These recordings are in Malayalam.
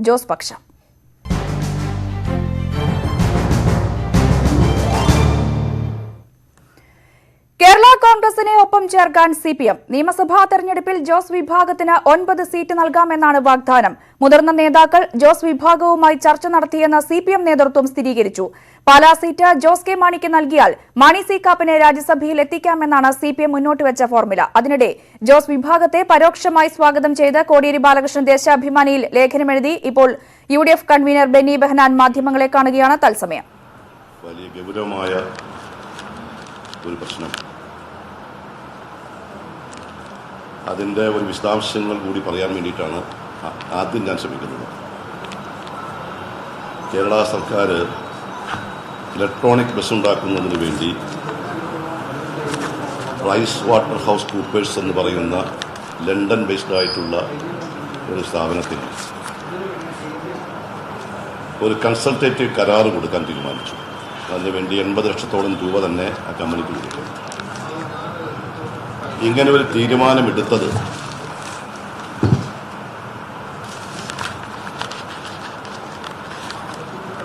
ജോസ് പക്ഷം. കേരള കോൺഗ്രസിനെ ഒപ്പം ചേർക്കാൻ സിപിഎം. നിയമസഭാ തെരഞ്ഞെടുപ്പിൽ ജോസ് വിഭാഗത്തിന് 9 സീറ്റ് നൽകാമെന്നാണ് വാഗ്ദാനം. മുതിർന്ന നേതാക്കൾ ജോസ് വിഭാഗവുമായി ചർച്ച നടത്തിയെന്ന് സിപിഎം നേതൃത്വം സ്ഥിരീകരിച്ചു. പാലാ സീറ്റ് ജോസ് കെ മാണിക്ക് നൽകിയാൽ മാണി സി കാപ്പനെ രാജ്യസഭയിൽ എത്തിക്കാമെന്നാണ് സിപിഎം മുന്നോട്ടുവച്ച ഫോർമുല. അതിനിടെ ജോസ് വിഭാഗത്തെ പരോക്ഷമായി സ്വാഗതം ചെയ്ത് കോടിയേരി ബാലകൃഷ്ണൻ ദേശാഭിമാനിയിൽ ലേഖനമെഴുതി. ഇപ്പോൾ UDF കൺവീനർ ബെന്നി ബെഹനാൻ മാധ്യമങ്ങളെ കാണുകയാണ്. തത്സമയം വലിയ ഗൗരവമായ ഒരു പ്രശ്നം, അതിൻ്റെ ഒരു വിശദാംശങ്ങൾ കൂടി പറയാൻ വേണ്ടിയിട്ടാണ് ആദ്യം ഞാൻ ശ്രമിക്കുന്നത്. കേരള സർക്കാർ ഇലക്ട്രോണിക് ബസ് ഉണ്ടാക്കുന്നതിന് വേണ്ടി പ്രൈസ് വാട്ടർ ഹൗസ് കൂപ്പേഴ്സ് എന്ന് പറയുന്ന ലണ്ടൻ ബേസ്ഡ് ആയിട്ടുള്ള ഒരു സ്ഥാപനത്തിന് ഒരു കൺസൾട്ടേറ്റീവ് കരാർ കൊടുക്കാൻ തീരുമാനിച്ചു. അതിനുവേണ്ടി 80 ലക്ഷത്തോളം രൂപ തന്നെ ആ കമ്പനിക്ക് കൊടുക്കും. ഇങ്ങനെ ഒരു തീരുമാനമെടുത്തത്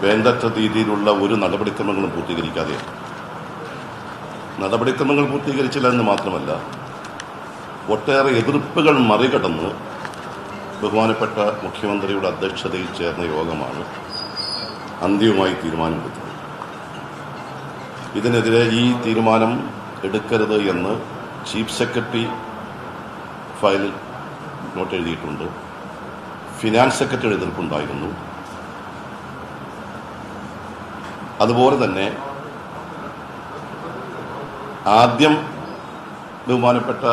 വേണ്ടത്ര രീതിയിലുള്ള ഒരു നടപടിക്രമങ്ങളും പൂർത്തീകരിക്കാതെയാണ്. നടപടിക്രമങ്ങൾ പൂർത്തീകരിച്ചില്ല എന്ന് മാത്രമല്ല, ഒട്ടേറെ എതിർപ്പുകൾ മറികടന്ന് ബഹുമാനപ്പെട്ട മുഖ്യമന്ത്രിയുടെ അധ്യക്ഷതയിൽ ചേർന്ന യോഗമാണ് അന്തിമമായി തീരുമാനമെടുത്തത്. ഇതിനെതിരെ ഈ തീരുമാനം എടുക്കരുത് എന്ന് ചീഫ് സെക്രട്ടറി ഫയലിൽ നോട്ട് എഴുതിയിട്ടുണ്ട്. ഫിനാൻസ് സെക്രട്ടറിയുടെ എതിർപ്പുണ്ടായിരുന്നു. അതുപോലെ തന്നെ ആദ്യം ബഹുമാനപ്പെട്ട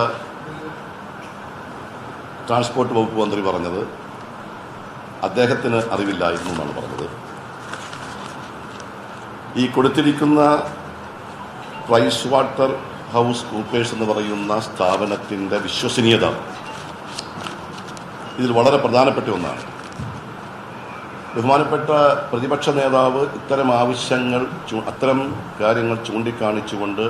ട്രാൻസ്പോർട്ട് വകുപ്പ് മന്ത്രി പറഞ്ഞത് അദ്ദേഹത്തിന് അറിവില്ലായിരുന്നു എന്നാണ് പറഞ്ഞത്. ഈ കൊടുത്തിരിക്കുന്ന പ്രൈസ് വാട്ടർ ഹൗസ് കൂപ്പേഴ്സ് എന്ന് പറയുന്ന സ്ഥാപനത്തിൻ്റെ വിശ്വസനീയത ഇതിൽ വളരെ പ്രധാനപ്പെട്ട ഒന്നാണ്. ബഹുമാനപ്പെട്ട പ്രതിപക്ഷ നേതാവ് ഇത്തരം ആവശ്യങ്ങൾ, അത്തരം കാര്യങ്ങൾ ചൂണ്ടിക്കാണിച്ചുകൊണ്ട്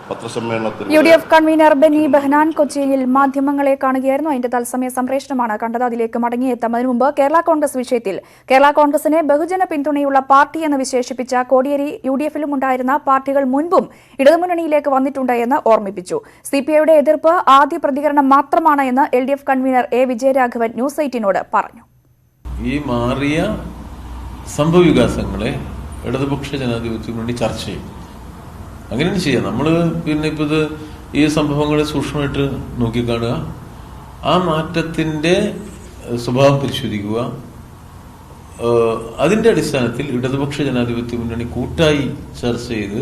പത്രസമ്മേളനത്തിൽ UDF കൺവീനർ ബെന്നി ബെഹനാൻ കൊച്ചിയിൽ മാധ്യമങ്ങളെ കാണുകയായിരുന്നു. അതിന്റെ തത്സമയ സംപ്രേഷണമാണ് കണ്ടത്. അതിലേക്ക് മടങ്ങിയെത്താം. അതിനു മുമ്പ് കേരള കോൺഗ്രസ് വിഷയത്തിൽ കേരള കോൺഗ്രസിനെ ബഹുജന പിന്തുണയുള്ള പാർട്ടി എന്ന് വിശേഷിപ്പിച്ച കോടിയേരി UDFലും ഉണ്ടായിരുന്ന പാർട്ടികൾ മുൻപും ഇടതുമുന്നണിയിലേക്ക് വന്നിട്ടുണ്ട് എന്ന് ഓർമ്മിപ്പിച്ചു. CPIയുടെ എതിർപ്പ് ആദ്യ പ്രതികരണം മാത്രമാണ് എന്ന് LDF convener A Vijayaraghavan news 8നോട് പറഞ്ഞു. ഈ മാറിയ സംഭവവികാസങ്ങളെ ഇടതുപക്ഷ ജനാധിപത്യത്തിന് വേണ്ടി ചർച്ച ചെയ്യും. അങ്ങനെയാണ് ചെയ്യാം. നമ്മൾ പിന്നെ ഇപ്പോൾ ഇത് ഈ സംഭവങ്ങളെ സൂക്ഷ്മമായിട്ട് നോക്കിക്കാണുക, ആ മാറ്റത്തിൻ്റെ സ്വഭാവം പരിശോധിക്കുക, അതിൻ്റെ അടിസ്ഥാനത്തിൽ ഇടതുപക്ഷ ജനാധിപത്യ മുന്നണി കൂട്ടായി ചർച്ച ചെയ്ത്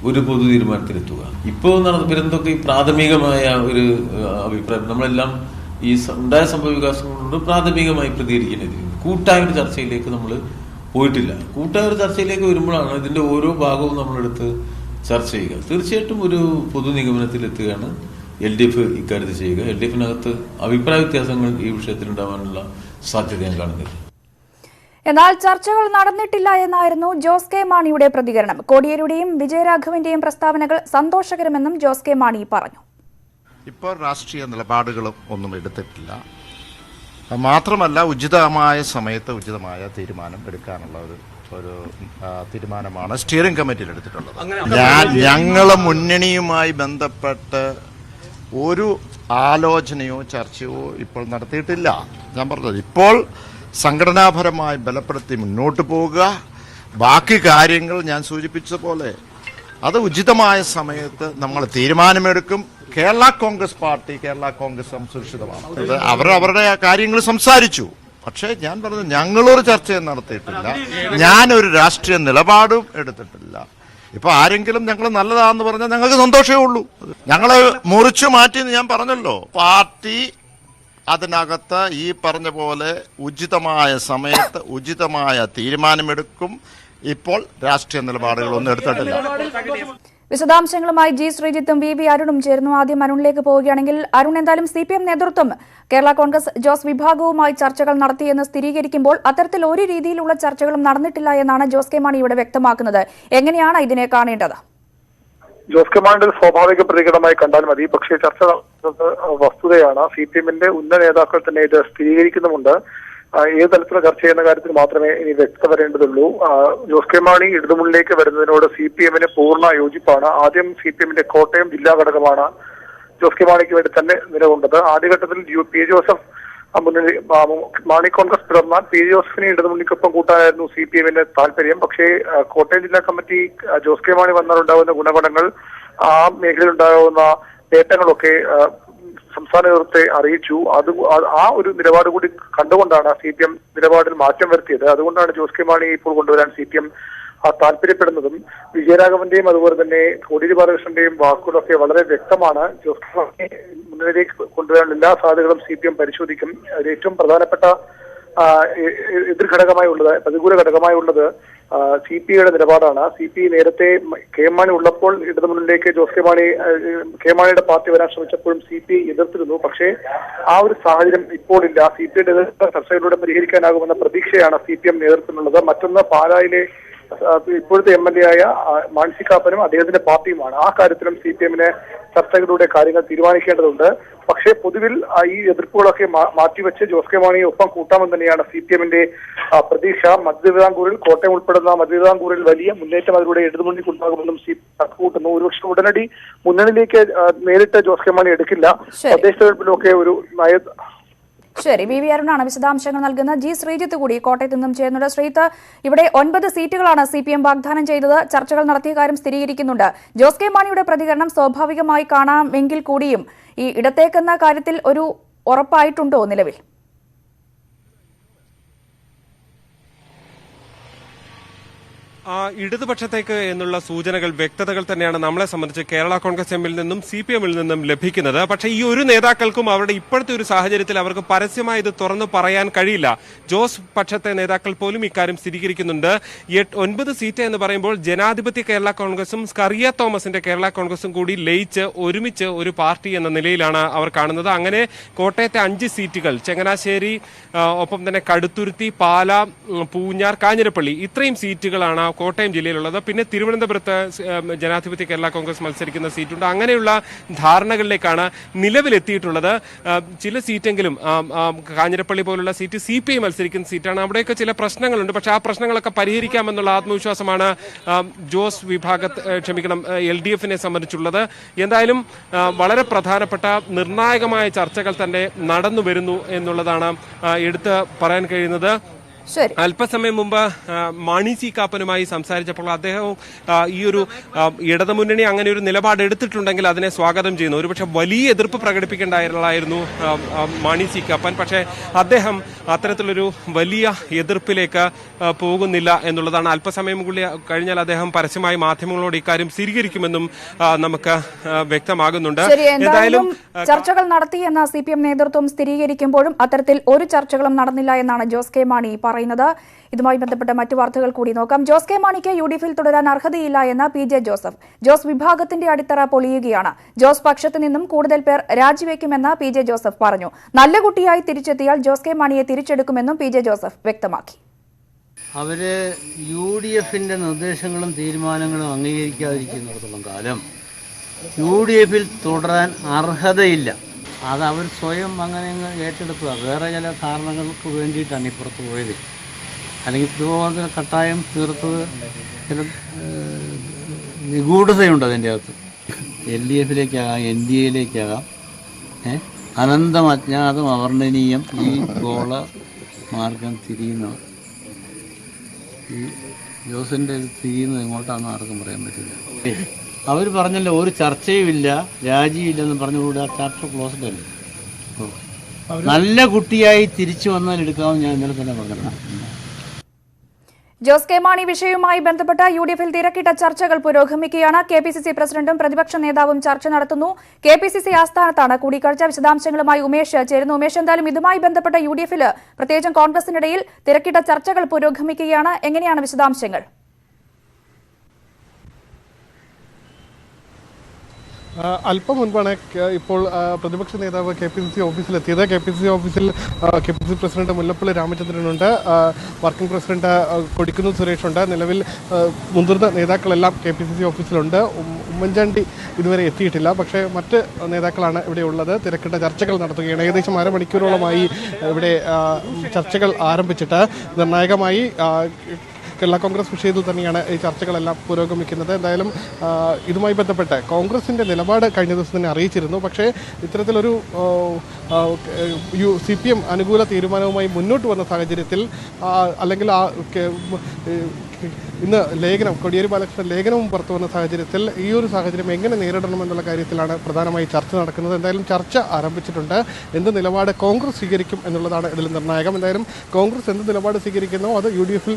ഒരു പൊതു തീരുമാനത്തിലെത്തുക. ഇപ്പോൾ വരുന്നതൊക്കെ ഈ പ്രാഥമികമായ ഒരു അഭിപ്രായം. നമ്മളെല്ലാം ഈ ഉണ്ടായ സംഭവ വികാസങ്ങളോട് പ്രാഥമികമായി പ്രതികരിക്കേണ്ടത്. കൂട്ടായ ഒരു ചർച്ചയിലേക്ക് നമ്മൾ പോയിട്ടില്ല. കൂട്ടായ ഒരു ചർച്ചയിലേക്ക് വരുമ്പോഴാണ് ഇതിന്റെ ഓരോ ഭാഗവും നമ്മളെടുത്ത് ചർച്ച ചെയ്യുക. തീർച്ചയായിട്ടും ഒരു പൊതു നിഗമനത്തിൽ എത്തുകയാണ് LDF ഇക്കാര്യത്തിൽ ചെയ്യുക. LDFിനകത്ത് അഭിപ്രായ വ്യത്യാസങ്ങൾ ഈ വിഷയത്തിൽ ഉണ്ടാവാനുള്ള സാധ്യത ഞാൻ കാണുന്നില്ല. എന്നാൽ ചർച്ചകൾ നടന്നിട്ടില്ല എന്നായിരുന്നു ജോസ് കെ മാണിയുടെ പ്രതികരണം. കോടിയേരിയുടെയും വിജയരാഘവന്റെയും പ്രസ്താവനകൾ സന്തോഷകരമെന്നും ജോസ് കെ മാണി പറഞ്ഞു. ഇപ്പോൾ രാഷ്ട്രീയ നിലപാടുകളും ഒന്നും എടുത്തിട്ടില്ല. മാത്രമല്ല, ഉചിതമായ സമയത്ത് ഉചിതമായ തീരുമാനം എടുക്കാനുള്ള ഒരു തീരുമാനമാണ് സ്റ്റിയറിംഗ് കമ്മിറ്റിയിൽ എടുത്തിട്ടുള്ളത്. ഞങ്ങളെ മുന്നണിയുമായി ബന്ധപ്പെട്ട് ഒരു ആലോചനയോ ചർച്ചയോ ഇപ്പോൾ നടത്തിയിട്ടില്ല. ഞാൻ പറഞ്ഞത്, ഇപ്പോൾ സംഘടനാപരമായി ബലപ്പെടുത്തി മുന്നോട്ട് പോവുക. ബാക്കി കാര്യങ്ങൾ ഞാൻ സൂചിപ്പിച്ച പോലെ അത് ഉചിതമായ സമയത്ത് നമ്മൾ തീരുമാനമെടുക്കും. കേരള കോൺഗ്രസ് പാർട്ടി, കേരള കോൺഗ്രസ് സംസുരക്ഷിതമാണ്. അവരുടെ കാര്യങ്ങൾ സംസാരിച്ചു. പക്ഷേ ഞാൻ പറഞ്ഞു, ഞങ്ങളൊരു ചർച്ചയും നടത്തിയിട്ടില്ല, ഞാനൊരു രാഷ്ട്രീയ നിലപാടും എടുത്തിട്ടില്ല. ഇപ്പൊ ആരെങ്കിലും ഞങ്ങൾ നല്ലതാണെന്ന് പറഞ്ഞാൽ ഞങ്ങൾക്ക് സന്തോഷമേ ഉള്ളൂ. ഞങ്ങളെ മുറിച്ചു മാറ്റിയെന്ന് ഞാൻ പറഞ്ഞല്ലോ. പാർട്ടി അതിനകത്ത് ഈ പറഞ്ഞ പോലെ ഉചിതമായ സമയത്ത് ഉചിതമായ തീരുമാനമെടുക്കും. ഇപ്പോൾ രാഷ്ട്രീയ നിലപാടുകളൊന്നും എടുത്തിട്ടില്ല. വിശദാംശങ്ങളുമായി G ശ്രീജിത്തും VV അരുണും ചേർന്നു. ആദ്യം അരുണിലേക്ക് പോവുകയാണെങ്കിൽ, അരുൺ, എന്തായാലും CPM നേതൃത്വം കേരള കോൺഗ്രസ് ജോസ് വിഭാഗവുമായി ചർച്ചകൾ നടത്തിയെന്ന് സ്ഥിരീകരിക്കുമ്പോൾ അത്തരത്തിൽ ഒരു രീതിയിലുള്ള ചർച്ചകളും നടന്നിട്ടില്ല എന്നാണ് ജോസ് കെ മാണി ഇവിടെ വ്യക്തമാക്കുന്നത്. എങ്ങനെയാണ് ഇതിനെ കാണേണ്ടത്? ജോസ് കെ മാണിയുടെ സ്വാഭാവിക പ്രതികരണമായി കണ്ടാൽ മതി. പക്ഷേ ചർച്ച നടത്തുന്നത് വസ്തുതയാണ്. CPM-ന്റെ ഉന്നത നേതാക്കൾ തന്നെ ഇത് സ്ഥിരീകരിക്കുന്നുമുണ്ട്. ഏത് തലത്തിലുള്ള ചർച്ച ചെയ്യുന്ന കാര്യത്തിൽ മാത്രമേ ഇനി വ്യക്തത വരേണ്ടതുള്ളൂ. ജോസ് കെ മാണി ഇടതുമുന്നണിയിലേക്ക് വരുന്നതിനോട് CPM-ന് പൂർണ്ണ യോജിപ്പാണ്. ആദ്യം CPM-ന്റെ കോട്ടയം ജില്ലാ ഘടകമാണ് ജോസ് കെ മാണിക്ക് വേണ്ടി തന്നെ നിലകൊണ്ടത്. ആദ്യഘട്ടത്തിൽ പി ജോസഫ് മുന്നണി മാണി കോൺഗ്രസ് പിളർന്നാൽ പി ജോസഫിനെ ഇടതുമുന്നണിക്കൊപ്പം കൂട്ടാനായിരുന്നു CPM-ന്റെ താല്പര്യം. പക്ഷേ കോട്ടയം ജില്ലാ കമ്മിറ്റി ജോസ് കെ മാണി വന്നാലുണ്ടാകുന്ന ഗുണഗണങ്ങൾ, ആ മേഖലയിലുണ്ടാകുന്ന നേട്ടങ്ങളൊക്കെ സംസ്ഥാന നേതൃത്വത്തെ അറിയിച്ചു. ആ ഒരു നിലപാട് കൂടി കണ്ടുകൊണ്ടാണ് CPM നിലപാടിൽ മാറ്റം വരുത്തിയത്. അതുകൊണ്ടാണ് ജോസ് കെ മാണി ഇപ്പോൾ കൊണ്ടുവരാൻ CPM താല്പര്യപ്പെടുന്നതും. വിജയരാഘവന്റെയും അതുപോലെ തന്നെ കോടിയേരി ബാലകൃഷ്ണന്റെയും വാക്കുകളൊക്കെ വളരെ വ്യക്തമാണ്. ജോസ് കെ മാണി മുന്നിലേക്ക് കൊണ്ടുവരാൻ എല്ലാ സാധ്യതകളും CPM പരിശോധിക്കും. അതിൽ ഏറ്റവും പ്രധാനപ്പെട്ട എതിർഘടകമായുള്ളത്, പ്രതികൂല ഘടകമായുള്ളത് CPIയുടെ നിലപാടാണ്. CPI നേരത്തെ കെ മാണി ഉള്ളപ്പോൾ ഇടതുമുന്നണിയിലേക്ക് കെ മാണിയുടെ പാർട്ടി വരാൻ ശ്രമിച്ചപ്പോഴും CPI എതിർത്തിരുന്നു. പക്ഷേ ആ ഒരു സാഹചര്യം ഇപ്പോൾ ഇല്ല. CPIയുടെ ചർച്ചകളിലൂടെ പരിഹരിക്കാനാകുമെന്ന പ്രതീക്ഷയാണ് CPM നേതൃത്വത്തിനുള്ളത്. മറ്റൊന്ന് പാലായിലെ ഇപ്പോഴത്തെ MLA ആയ മാൻസി കാപ്പനും അദ്ദേഹത്തിന്റെ പാർട്ടിയുമാണ്. ആ കാര്യത്തിലും CPM-ന് ചർച്ചകളിലൂടെ കാര്യങ്ങൾ തീരുമാനിക്കേണ്ടതുണ്ട്. പക്ഷേ പൊതുവിൽ ഈ എതിർപ്പുകളൊക്കെ മാറ്റിവെച്ച് ജോസ് കെ മാണിയെ ഒപ്പം കൂട്ടാമെന്ന് തന്നെയാണ് CPM-ന്റെ പ്രതീക്ഷ. മധ്യതിരുവിതാംകൂറിൽ, കോട്ടയം ഉൾപ്പെടുന്ന മധ്യതിരുവിതാംകൂറിൽ വലിയ മുന്നേറ്റം അതിലൂടെ ഇടതുമുന്നണിക്കുണ്ടാകുമെന്നും കൂട്ടുന്നു. ഒരുപക്ഷെ ഉടനടി മുന്നണിയിലേക്ക് നേരിട്ട് ജോസ് കെ മാണി എടുക്കില്ല. തദ്ദേശ തെരഞ്ഞെടുപ്പിലൊക്കെ ഒരു ശരി, വി അരുണാണ് വിശദാംശങ്ങൾ നൽകുന്നത്. ജി ശ്രീജിത്ത് കൂടി കോട്ടയത്ത് നിന്നും ചേരുന്നുണ്ട്. ശ്രീജിത്ത്, ഇവിടെ 9 സീറ്റുകളാണ് CPM വാഗ്ദാനം ചെയ്തത്. ചർച്ചകൾ നടത്തിയ കാര്യം സ്ഥിരീകരിക്കുന്നുണ്ട്. ജോസ് കെ മാണിയുടെ പ്രതികരണം സ്വാഭാവികമായി കാണാമെങ്കിൽ കൂടിയും ഈ ഇടത്തേക്കെന്ന കാര്യത്തിൽ ഒരു ഉറപ്പായിട്ടുണ്ടോ നിലവിൽ? ഇടതുപക്ഷത്തേക്ക് എന്നുള്ള സൂചനകൾ, വ്യക്തതകൾ തന്നെയാണ് നമ്മളെ സംബന്ധിച്ച് കേരള കോൺഗ്രസ് എമ്മിൽ നിന്നും CPM-ൽ നിന്നും ലഭിക്കുന്നത്. പക്ഷേ ഈ ഒരു നേതാക്കൾക്കും അവരുടെ ഇപ്പോഴത്തെ ഒരു സാഹചര്യത്തിൽ അവർക്ക് പരസ്യമായി ഇത് തുറന്നു പറയാൻ കഴിയില്ല. ജോസ് പക്ഷത്തെ നേതാക്കൾ പോലും ഇക്കാര്യം സ്ഥിരീകരിക്കുന്നുണ്ട്. 9 സീറ്റ് എന്ന് പറയുമ്പോൾ ജനാധിപത്യ കേരള കോൺഗ്രസും സ്കറിയ തോമസിന്റെ കേരള കോൺഗ്രസും കൂടി ലയിച്ച് ഒരുമിച്ച് ഒരു പാർട്ടി എന്ന നിലയിലാണ് അവർ കാണുന്നത്. അങ്ങനെ കോട്ടയത്തെ 5 സീറ്റുകൾ, ചങ്ങനാശ്ശേരി, ഒപ്പം തന്നെ കടുത്തുരുത്തി, പാല, പൂഞ്ഞാർ, കാഞ്ഞിരപ്പള്ളി, ഇത്രയും സീറ്റുകളാണ് കോട്ടയം ജില്ലയിലുള്ളത്. പിന്നെ തിരുവനന്തപുരത്ത് ജനാധിപത്യ കേരള കോൺഗ്രസ് മത്സരിക്കുന്ന സീറ്റുണ്ട്. അങ്ങനെയുള്ള ധാരണകളിലേക്കാണ് നിലവിലെത്തിയിട്ടുള്ളത്. ചില സീറ്റെങ്കിലും, കാഞ്ഞിരപ്പള്ളി പോലുള്ള സീറ്റ് CPI മത്സരിക്കുന്ന സീറ്റാണ്. അവിടെയൊക്കെ ചില പ്രശ്നങ്ങളുണ്ട്. പക്ഷേ ആ പ്രശ്നങ്ങളൊക്കെ പരിഹരിക്കാമെന്നുള്ള ആത്മവിശ്വാസമാണ് ജോസ് LDF-നെ സംബന്ധിച്ചുള്ളത്. എന്തായാലും വളരെ പ്രധാനപ്പെട്ട നിർണായകമായ ചർച്ചകൾ തന്നെ നടന്നു വരുന്നു എന്നുള്ളതാണ് എടുത്ത് പറയാൻ കഴിയുന്നത്. അല്പസമയം മുമ്പ് മാണി സി കാപ്പനുമായി സംസാരിച്ചപ്പോൾ അദ്ദേഹവും ഈ ഒരു ഇടതുമുന്നണി അങ്ങനെ ഒരു നിലപാട് എടുത്തിട്ടുണ്ടെങ്കിൽ അതിനെ സ്വാഗതം ചെയ്യുന്നു. ഒരുപക്ഷെ വലിയ എതിർപ്പ് പ്രകടിപ്പിക്കേണ്ടായിരുന്നു മാണി സി കാപ്പൻ. പക്ഷേ അദ്ദേഹം അത്തരത്തിലൊരു വലിയ എതിർപ്പിലേക്ക് പോകുന്നില്ല എന്നുള്ളതാണ്. അല്പസമയം കൂടി കഴിഞ്ഞാൽ അദ്ദേഹം പരസ്യമായി മാധ്യമങ്ങളോട് ഇക്കാര്യം സ്ഥിരീകരിക്കുമെന്നും നമുക്ക് വ്യക്തമാകുന്നുണ്ട്. എന്തായാലും ചർച്ചകൾ നടത്തി എന്ന CPM നേതൃത്വം സ്ഥിരീകരിക്കുമ്പോഴും അത്തരത്തിൽ ഒരു ചർച്ചകളും നടന്നില്ല എന്നാണ് ജോസ് കെ മാണി പറയുന്നത്. ഇതുമായി ബന്ധപ്പെട്ട മറ്റു വാർത്തകൾ കൂടി നോക്കാം. ജോസ് കെ മാണിക്ക് UDF-ൽ തുടരാൻ അർഹതയില്ല എന്ന PJ ജോസഫ്. ജോസ് വിഭാഗത്തിന്റെ അടിത്തറ പൊളിയുകയാണ്. ജോസ് പക്ഷത്ത് നിന്നും കൂടുതൽ പേർ രാജിവെക്കുമെന്ന് PJ ജോസഫ് പറഞ്ഞു. നല്ല കുട്ടിയായി തിരിച്ചെത്തിയാൽ ജോസ് കെ മാണിയെ തിരിച്ചെടുക്കുമെന്നും PJ ജോസഫ് വ്യക്തമാക്കി. അവര് UDF-ന്റെ നിർദ്ദേശങ്ങളും തീരുമാനങ്ങളും അംഗീകരിക്കാതിരിക്കുന്നിടത്തോളം കാലം UDF-ൽ തുടരാൻ അർഹതയില്ല. അത് അവർ സ്വയം അങ്ങനെ ഏറ്റെടുത്തതാണ്. വേറെ ചില കാരണങ്ങൾക്ക് വേണ്ടിയിട്ടാണ് ഈ പുറത്ത് പോയത്. അല്ലെങ്കിൽ ഇതുപോലെ കട്ടായം തീർത്തത് ചില നിഗൂഢതയുണ്ട് അതിൻ്റെ അകത്ത്. LDF-ലേക്കാകാം, NDA-യിലേക്കാകാം. അനന്തം അജ്ഞാതം അവർണ്ണനീയം ഈ ഗോള മാർഗം തിരിയുന്ന ഈ ജോസിൻ്റെ തിരിയുന്നത് എങ്ങോട്ടാണെന്ന് ആർക്കും പറയാൻ പറ്റില്ല. അവർ പറഞ്ഞല്ലോ ഒരു ചർച്ചയുമില്ല, രാജിയില്ലെന്ന് പറഞ്ഞുകൂടെ. ആ ചാപ്റ്റർ ക്ലോസ്ഡ് അല്ലേ. നല്ല കുട്ടിയായി തിരിച്ചു വന്നാൽ എടുക്കാമെന്ന് ഞാൻ ഇന്നലെ തന്നെ പറഞ്ഞു. ജോസ് കെ മാണി വിഷയവുമായി ബന്ധപ്പെട്ട UDF-ൽ തിരക്കിട്ട ചർച്ചകൾ പുരോഗമിക്കുകയാണ്. KPCC പ്രസിഡന്റും പ്രതിപക്ഷ നേതാവും ചർച്ച നടത്തുന്നു. KPCC ആസ്ഥാനത്താണ് കൂടിക്കാഴ്ച. വിശദാംശങ്ങളുമായി ഉമേഷ് ചേരുന്നു. ഉമേഷ്, എന്തായാലും ഇതുമായി ബന്ധപ്പെട്ട UDF-ൽ പ്രത്യേകിച്ചും കോൺഗ്രസിനിടയിൽ തിരക്കിട്ട ചർച്ചകൾ പുരോഗമിക്കുകയാണ്. എങ്ങനെയാണ് വിശദാംശങ്ങൾ? അല്പം മുൻപാണ് ഇപ്പോൾ പ്രതിപക്ഷ നേതാവ് KPCC ഓഫീസിലെത്തിയത്. KPCC ഓഫീസിൽ KPCC പ്രസിഡന്റ് മുല്ലപ്പള്ളി രാമചന്ദ്രനുണ്ട്, വർക്കിംഗ് പ്രസിഡന്റ് കൊടിക്കുന്നിൽ സുരേഷുണ്ട്. നിലവിൽ മുതിർന്ന നേതാക്കളെല്ലാം KPCC ഓഫീസിലുണ്ട്. ഉമ്മൻചാണ്ടി ഇതുവരെ എത്തിയിട്ടില്ല. പക്ഷേ മറ്റ് നേതാക്കളാണ് ഇവിടെ ഉള്ളത്. തിരക്കിട്ട ചർച്ചകൾ നടത്തുകയാണ്. ഏകദേശം അരമണിക്കൂറോളമായി ഇവിടെ ചർച്ചകൾ ആരംഭിച്ചിട്ട് നിർണായകമായി കേരള കോൺഗ്രസ് വിഷയത്തിൽ തന്നെയാണ് ഈ ചർച്ചകളെല്ലാം പുരോഗമിക്കുന്നത്. എന്തായാലും ഇതുമായി ബന്ധപ്പെട്ട് കോൺഗ്രസിൻ്റെ നിലപാട് കഴിഞ്ഞ ദിവസം തന്നെ അറിയിച്ചിരുന്നു. പക്ഷേ ഇത്തരത്തിലൊരു CPM അനുകൂല തീരുമാനവുമായി മുന്നോട്ട് വന്ന സാഹചര്യത്തിൽ അല്ലെങ്കിൽ ഇന്ന് ലേഖനം കോടിയേരി ബാലകൃഷ്ണൻ ലേഖനവും പുറത്തു വന്ന സാഹചര്യത്തിൽ ഈ ഒരു സാഹചര്യം എങ്ങനെ നേരിടണമെന്നുള്ള കാര്യത്തിലാണ് പ്രധാനമായി ചർച്ച നടക്കുന്നത്. എന്തായാലും ചർച്ച ആരംഭിച്ചിട്ടുണ്ട്. എന്ത് നിലപാട് കോൺഗ്രസ് സ്വീകരിക്കും എന്നുള്ളതാണ് ഇതിൽ നിർണായകം. എന്തായാലും കോൺഗ്രസ് എന്ത് നിലപാട് സ്വീകരിക്കുന്നോ അത് UDF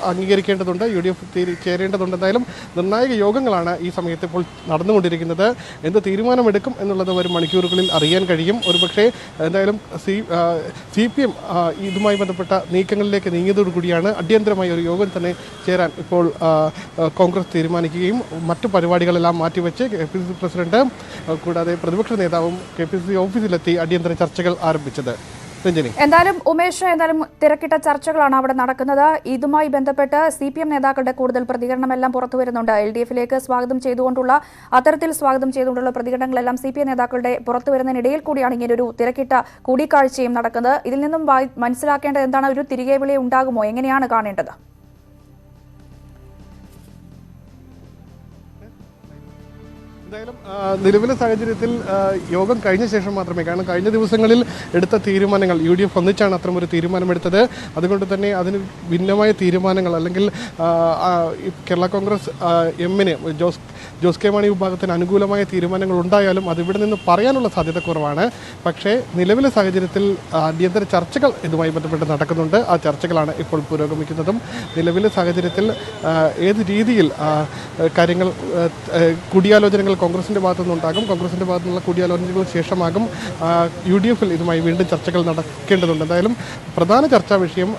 അംഗീകരിക്കേണ്ടതുണ്ട്, UDF ചേരേണ്ടതുണ്ട്. എന്തായാലും നിർണായക യോഗങ്ങളാണ് ഈ സമയത്ത് ഇപ്പോൾ നടന്നുകൊണ്ടിരിക്കുന്നത്. എന്ത് തീരുമാനമെടുക്കും എന്നുള്ളത് വരും മണിക്കൂറുകളിൽ അറിയാൻ കഴിയും. ഒരുപക്ഷെ എന്തായാലും CPM ഇതുമായി ബന്ധപ്പെട്ട നീക്കങ്ങളിലേക്ക് നീങ്ങിയതോടുകൂടിയാണ് അടിയന്തരമായ ഒരു യോഗം തന്നെ ചേരാൻ ഇപ്പോൾ കോൺഗ്രസ് തീരുമാനിക്കുകയും മറ്റു പരിപാടികളെല്ലാം മാറ്റിവെച്ച് KPCC പ്രസിഡന്റ് കൂടാതെ പ്രതിപക്ഷ നേതാവും KPCC ഓഫീസിലെത്തി അടിയന്തര ചർച്ചകൾ ആരംഭിച്ചത്. എന്തായാലും ഉമേഷ്, തിരക്കിട്ട ചർച്ചകളാണ് അവിടെ നടക്കുന്നത്. ഇതുമായി ബന്ധപ്പെട്ട് CPM നേതാക്കളുടെ കൂടുതൽ പ്രതികരണമെല്ലാം പുറത്തു വരുന്നുണ്ട്. LDFിലേക്ക് അത്തരത്തിൽ സ്വാഗതം ചെയ്തുകൊണ്ടുള്ള പ്രതികരണങ്ങളെല്ലാം CPM നേതാക്കളുടെ പുറത്തു വരുന്നതിനിടയിൽ കൂടിയാണ് ഇങ്ങനെ ഒരു തിരക്കിട്ട കൂടിക്കാഴ്ചയും നടക്കുന്നത്. ഇതിൽ നിന്നും മനസ്സിലാക്കേണ്ടത് എന്താണ്? ഒരു തിരികെ വിളി ഉണ്ടാകുമോ? എങ്ങനെയാണ് കാണേണ്ടത്? എന്തായാലും നിലവിലെ സാഹചര്യത്തിൽ യോഗം കഴിഞ്ഞ ശേഷം മാത്രമേ, കാരണം കഴിഞ്ഞ ദിവസങ്ങളിൽ എടുത്ത തീരുമാനങ്ങൾ UDF ഒന്നിച്ചാണ് അത്തരമൊരു തീരുമാനമെടുത്തത്. അതുകൊണ്ട് തന്നെ അതിന് ഭിന്നമായ തീരുമാനങ്ങൾ അല്ലെങ്കിൽ കേരള കോൺഗ്രസ് എമ്മിന് ജോസ് കെ മാണി വിഭാഗത്തിന് അനുകൂലമായ തീരുമാനങ്ങൾ ഉണ്ടായാലും അതിവിടെ നിന്ന് പറയാനുള്ള സാധ്യത കുറവാണ്. പക്ഷേ നിലവിലെ സാഹചര്യത്തിൽ അടിയന്തര ചർച്ചകൾ ഇതുമായി ബന്ധപ്പെട്ട് നടക്കുന്നുണ്ട്. ആ ചർച്ചകളാണ് ഇപ്പോൾ പുരോഗമിക്കുന്നതും. നിലവിലെ സാഹചര്യത്തിൽ ഏത് രീതിയിൽ കാര്യങ്ങൾ കൂടിയാലോചനകൾ കോൺഗ്രസിൻ്റെ ഭാഗത്തുനിന്നുണ്ടാകും, കോൺഗ്രസിൻ്റെ ഭാഗത്തുനിന്നുള്ള കൂടിയാലോചനകൾക്ക് ശേഷമാകും UDFിൽ ഇതുമായി വീണ്ടും ചർച്ചകൾ നടക്കേണ്ടതുണ്ട്. എന്തായാലും പ്രധാന ചർച്ചാ വിഷയം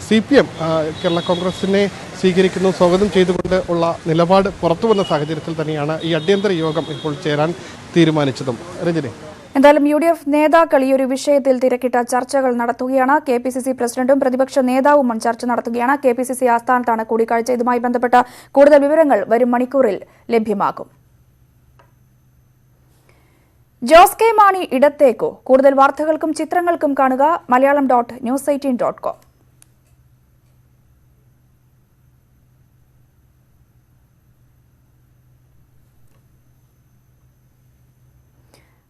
CPM കേരള കോൺഗ്രസിനെ സ്വീകരിക്കുന്നു, സ്വാഗതം ചെയ്തുകൊണ്ട് ഉള്ള നിലപാട് പുറത്തുവന്ന സാഹചര്യത്തിൽ തന്നെയാണ് ഈ അടിയന്തര യോഗം ഇപ്പോൾ ചേരാൻ തീരുമാനിച്ചതും. രഞ്ജിനി, എന്തായാലും UDF നേതാക്കൾ ഈ ഒരു വിഷയത്തിൽ തിരക്കിട്ട ചർച്ചകൾ നടത്തുകയാണ്. KPCC പ്രസിഡന്റും പ്രതിപക്ഷ നേതാവും ചർച്ച നടത്തുകയാണ്. KPCC ആസ്ഥാനത്താണ് കൂടിക്കാഴ്ച. ഇതുമായി ബന്ധപ്പെട്ട കൂടുതൽ വിവരങ്ങൾ വരും മണിക്കൂറിൽ ലഭ്യമാകും. ജോസ് കെ മാണി ഇടത്തേക്കോ? കൂടുതൽ വാർത്തകൾക്കും ചിത്രങ്ങൾക്കും കാണുക malayalam.news18.com.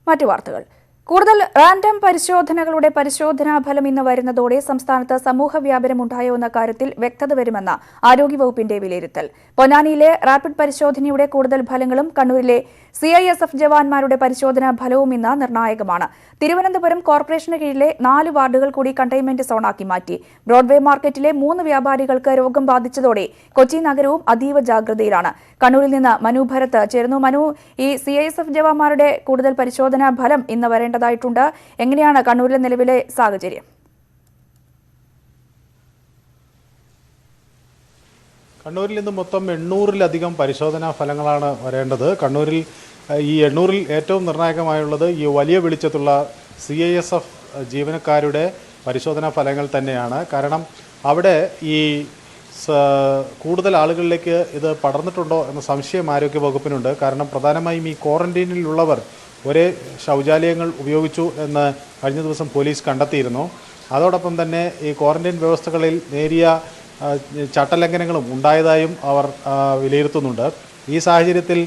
മറ്റു വാർത്തകൾ. കൂടുതൽ റാൻഡം പരിശോധനകളുടെ പരിശോധനാ ഫലം ഇന്ന് വരുന്നതോടെ സംസ്ഥാനത്ത് സമൂഹ വ്യാപനമുണ്ടായോ എന്ന കാര്യത്തിൽ വ്യക്തത വരുമെന്ന ആരോഗ്യവകുപ്പിന്റെ വിലയിരുത്തൽ. പൊന്നാനിയിലെ റാപ്പിഡ് പരിശോധനയുടെ കൂടുതൽ ഫലങ്ങളും കണ്ണൂരിലെ CISF ജവാന്മാരുടെ പരിശോധനാ ഫലവും ഇന്ന് നിർണായകമാണ്. തിരുവനന്തപുരം കോർപ്പറേഷന് കീഴിലെ 4 വാർഡുകൾ കൂടി കണ്ടെയ്ൻമെന്റ് സോണാക്കി മാറ്റി. ബ്രോഡ്വേ മാർക്കറ്റിലെ 3 വ്യാപാരികൾക്ക് രോഗം ബാധിച്ചതോടെ കൊച്ചി നഗരവും അതീവ ജാഗ്രതയിലാണ്. കണ്ണൂരിൽ നിന്ന് മനു ഭരത് ചേരുന്നു. മനു, ഈ CISF ജവാന്മാരുടെ കൂടുതൽ പരിശോധനാ ഫലം ഇന്ന് വരേണ്ടതായിട്ടുണ്ട്. എങ്ങനെയാണ് കണ്ണൂരിലെ നിലവിലെ സാഹചര്യം? കണ്ണൂരിൽ നിന്ന് മൊത്തം 800-ലധികം പരിശോധനാ ഫലങ്ങളാണ് വരേണ്ടത്. കണ്ണൂരിൽ ഈ 800-ൽ ഏറ്റവും നിർണായകമായുള്ളത് ഈ വലിയ വെളിച്ചത്തുള്ള CISF ജീവനക്കാരുടെ പരിശോധനാ ഫലങ്ങൾ തന്നെയാണ്. കാരണം അവിടെ ഈ കൂടുതൽ ആളുകളിലേക്ക് ഇത് പടർന്നിട്ടുണ്ടോ എന്ന സംശയം ആരോഗ്യ വകുപ്പിനുണ്ട്. കാരണം പ്രധാനമായും ഈ ക്വാറന്റൈനിലുള്ളവർ ഒരേ ശൗചാലയങ്ങൾ ഉപയോഗിച്ചു എന്ന് കഴിഞ്ഞ ദിവസം പോലീസ് കണ്ടെത്തിയിരുന്നു. അതോടൊപ്പം തന്നെ ഈ ക്വാറന്റൈൻ വ്യവസ്ഥകളിൽ നേരിയ ചട്ടലംഘനങ്ങളും ഉണ്ടായതായും അവർ വിലയിരുത്തുന്നുണ്ട്. ഈ സാഹചര്യത്തിൽ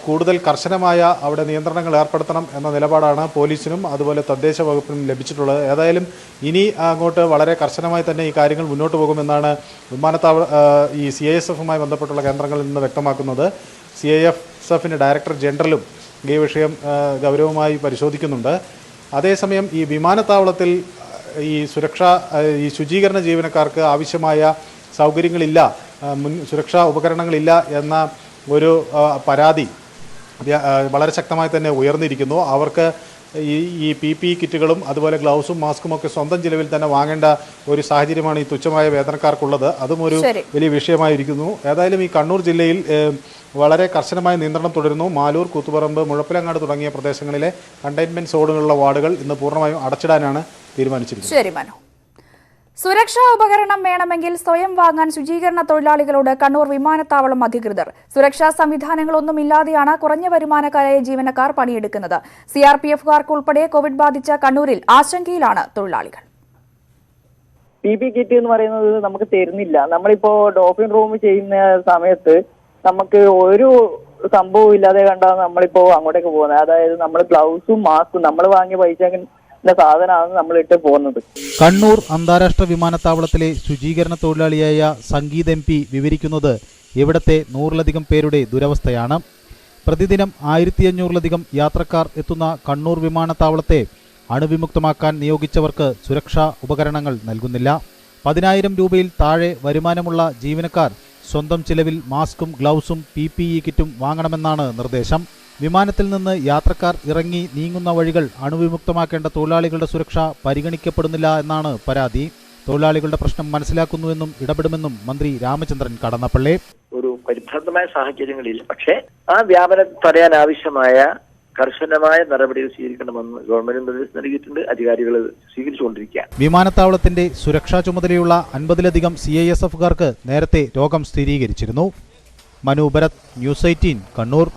കൂടുതൽ കർശനമായ അവിടെ നിയന്ത്രണങ്ങൾ ഏർപ്പെടുത്തണം എന്ന നിലപാടാണ് പോലീസിനും അതുപോലെ തദ്ദേശ വകുപ്പിനും ലഭിച്ചിട്ടുള്ളത്. ഏതായാലും ഇനി അങ്ങോട്ട് വളരെ കർശനമായി തന്നെ ഈ കാര്യങ്ങൾ മുന്നോട്ട് പോകുമെന്നാണ് ഈ CISFുമായി ബന്ധപ്പെട്ടുള്ള കേന്ദ്രങ്ങളിൽ നിന്ന് വ്യക്തമാക്കുന്നത്. CISFിൻ്റെ ഡയറക്ടർ ജനറലും ഈ വിഷയം ഗൗരവമായി പരിശോധിക്കുന്നുണ്ട്. അതേസമയം ഈ വിമാനത്താവളത്തിൽ ഈ ശുചീകരണ ജീവനക്കാർക്ക് ആവശ്യമായ സൗകര്യങ്ങളില്ല, സുരക്ഷാ ഉപകരണങ്ങളില്ല എന്ന ഒരു പരാതി വളരെ ശക്തമായി തന്നെ ഉയർന്നിരിക്കുന്നു. അവർക്ക് ഈ PPE കിറ്റുകളും അതുപോലെ ഗ്ലൗസും മാസ്കും ഒക്കെ സ്വന്തം ചിലവിൽ തന്നെ വാങ്ങേണ്ട ഒരു സാഹചര്യമാണ് ഈ തുച്ഛമായ വേതനക്കാർക്കുള്ളത്. അതും ഒരു വലിയ വിഷയമായിരിക്കുന്നു. ഏതായാലും ഈ കണ്ണൂർ ജില്ലയിൽ വളരെ കർശനമായ നിയന്ത്രണം തുടരുന്നു. മാലൂർ, കൂത്തുപറമ്പ്, മുഴപ്പിലങ്ങാട് തുടങ്ങിയ പ്രദേശങ്ങളിലെ കണ്ടെയ്ൻമെന്റ് സോണുകളിലുള്ള വാർഡുകൾ ഇന്ന് പൂർണ്ണമായും അടച്ചിടാനാണ് തീരുമാനിച്ചിരിക്കുന്നത്. ശരി മനു. സുരക്ഷാ ഉപകരണം വേണമെങ്കിൽ സ്വയം വാങ്ങാൻ ശുചീകരണ തൊഴിലാളികളോട് കണ്ണൂർ വിമാനത്താവളം അധികൃതർ. സുരക്ഷാ സംവിധാനങ്ങളൊന്നുമില്ലാതെയാണ് കുറഞ്ഞ വരുമാനക്കാരായ ജീവനക്കാർ പണിയെടുക്കുന്നത്. CRPFകാർക്കുൾപ്പെടെ കോവിഡ് ബാധിച്ച കണ്ണൂരിൽ ആശങ്കയിലാണ് തൊഴിലാളികൾ. PPE കിറ്റ് എന്ന് പറയുന്നത് നമുക്ക് തരുന്നില്ല. നമ്മളിപ്പോ ഡോപ്പിംഗ് റൂം ചെയ്യുന്ന സമയത്ത് നമുക്ക് ഒരു സംഭവം ഇല്ലാതെ കണ്ടാണ് നമ്മളിപ്പോ അങ്ങോട്ടേക്ക് പോകുന്നത്. അതായത് നമ്മൾ ഗ്ലൗസും മാസ്കും നമ്മൾ വാങ്ങിയ പൈസ സാധനമാണ് നമ്മൾ ഇട്ട് പോകുന്നത്. കണ്ണൂർ അന്താരാഷ്ട്ര വിമാനത്താവളത്തിലെ ശുചീകരണ തൊഴിലാളിയായ സംഗീത് MP വിവരിക്കുന്നത് ഇവിടത്തെ 100ലധികം പേരുടെ ദുരവസ്ഥയാണ്. പ്രതിദിനം 1500ലധികം യാത്രക്കാർ എത്തുന്ന കണ്ണൂർ വിമാനത്താവളത്തെ അണുവിമുക്തമാക്കാൻ നിയോഗിച്ചവർക്ക് സുരക്ഷാ ഉപകരണങ്ങൾ നൽകുന്നില്ല. 10,000 രൂപയിൽ താഴെ വരുമാനമുള്ള ജീവനക്കാർ സ്വന്തം ചിലവിൽ മാസ്കും ഗ്ലൗസും PPE കിറ്റും വാങ്ങണമെന്നാണ് നിർദ്ദേശം. വിമാനത്തിൽ നിന്ന് യാത്രക്കാർ ഇറങ്ങി നീങ്ങുന്ന വഴികൾ അണുവിമുക്തമാക്കേണ്ട തൊഴിലാളികളുടെ സുരക്ഷ പരിഗണിക്കപ്പെടുന്നില്ല എന്നാണ് പരാതി. തൊഴിലാളികളുടെ പ്രശ്നം മനസ്സിലാക്കുന്നുവെന്നും ഇടപെടുമെന്നും മന്ത്രി രാമചന്ദ്രൻ കടന്നപ്പള്ളി. ഒരു പരിഭ്രാന്തമായ സാഹചര്യങ്ങളിൽ പക്ഷേ ആ വ്യാപനം തടയാൻ ആവശ്യമായ കർശനമായ നടപടികൾ സ്വീകരിക്കണമെന്ന് ഗവൺമെന്റ് നിർദ്ദേശം നൽകിയിട്ടുണ്ട്. അധികാരികൾ സ്വീകരിച്ചുകൊണ്ടിരിക്കുക. വിമാനത്താവളത്തിന്റെ സുരക്ഷാ ചുമതലയുള്ള 50ലധികം CISFകാർക്ക് നേരത്തെ രോഗം സ്ഥിരീകരിച്ചിരുന്നു. മനു ഭരത്, ന്യൂസ് 18 കണ്ണൂർ.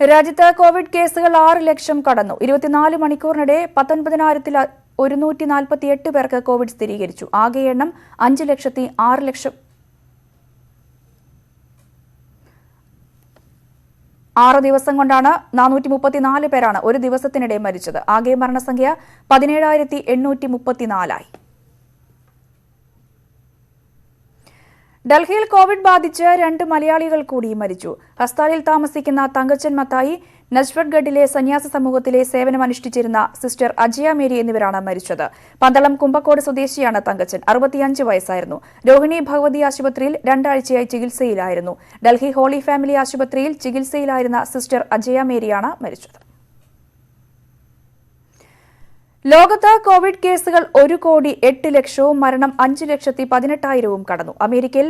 രാജ്യത്ത് കോവിഡ് കേസുകൾ 6 ലക്ഷം കടന്നു. 24 മണിക്കൂറിനിടെ 19,148 പേർക്ക് കോവിഡ് സ്ഥിരീകരിച്ചു. ആകെ എണ്ണം 6 ദിവസം കൊണ്ടാണ് 434 പേരാണ് ഒരു ദിവസത്തിനിടെ മരിച്ചത്. ആകെ മരണസംഖ്യ 17,834ആയി. ഡൽഹിയിൽ കോവിഡ് ബാധിച്ച് 2 മലയാളികൾ കൂടി മരിച്ചു. ഹസ്താലിൽ താമസിക്കുന്ന തങ്കച്ചൻ മത്തായി, നജ്ഫഡ്ഗഡിലെ സന്യാസ സമൂഹത്തിലെ സേവനമനുഷ്ഠിച്ചിരുന്ന സിസ്റ്റർ അജയ മേരി എന്നിവരാണ് മരിച്ചത്. പന്തളം കുമ്പക്കോട് സ്വദേശിയാണ് തങ്കച്ചൻ. 65 വയസ്സായിരുന്നു. രോഹിണി ഭഗവതി ആശുപത്രിയിൽ 2 ആഴ്ചയായി ചികിത്സയിലായിരുന്നു. ഡൽഹി ഹോളി ഫാമിലി ആശുപത്രിയിൽ ചികിത്സയിലായിരുന്ന സിസ്റ്റർ അജയ മേരിയാണ് മരിച്ചത്. ലോകത്ത് കോവിഡ് കേസുകൾ 1,08,00,000, മരണം 5,18,000 കടന്നു. അമേരിക്കയിൽ